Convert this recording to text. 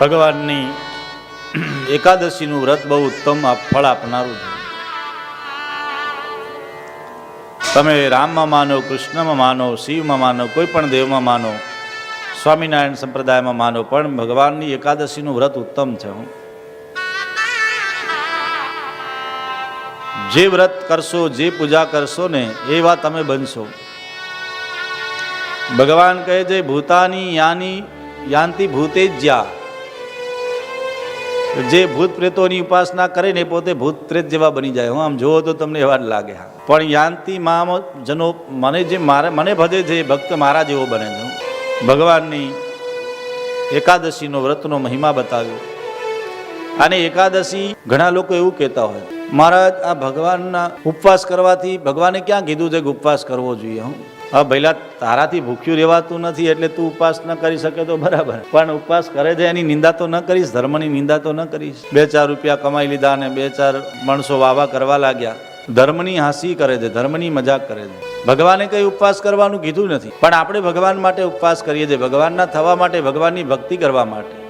ભગવાનની એકાદશીનું વ્રત બહુ ઉત્તમ ફળ આપનારું છે. તમે રામમાં માનો, કૃષ્ણમાં માનો, શિવમાં માનો, કોઈ પણ દેવમાં માનો, સ્વામિનારાયણ સંપ્રદાયમાં માનો, પણ ભગવાનની એકાદશીનું વ્રત ઉત્તમ છે. જે વ્રત કરશો, જે પૂજા કરશો ને એવા તમે બનશો. ભગવાન કહે છે ભૂતાની યાંતિ ભૂતેજ્યા. જે ભૂત પ્રેતોની ઉપાસના કરે ને પોતે ભૂત પ્રેત જેવા બની જાય. હું આમ જોવો તો તમને એવા જ લાગે. પણ યાંતિ મામ જનો, મને ભજે છે ભક્ત મારા જેવો બને છે. ભગવાનની એકાદશીનો વ્રતનો મહિમા બતાવ્યો. અને એકાદશી ઘણા લોકો એવું કહેતા હોય, મહારાજ આ ભગવાનના ઉપવાસ કરવાથી ભગવાને ક્યાં કીધું છે કે ઉપવાસ કરવો જોઈએ? હવે પહેલા તારાથી ભૂખ્યું રહેવાતું નથી એટલે તું ઉપવાસ ન કરી શકે તો બરાબર, પણ ઉપવાસ કરે છે એની નિંદા તો ન કરીશ, ધર્મની નિંદા તો ન કરીશ. 2-4 રૂપિયા કમાઈ લીધા અને 2-4 માણસો વાવા કરવા લાગ્યા, ધર્મની હાંસી કરે છે, ધર્મની મજાક કરે છે. ભગવાને કઈ ઉપવાસ કરવાનું કીધું નથી, પણ આપણે ભગવાન માટે ઉપવાસ કરીએ છીએ, ભગવાનના થવા માટે, ભગવાનની ભક્તિ કરવા માટે.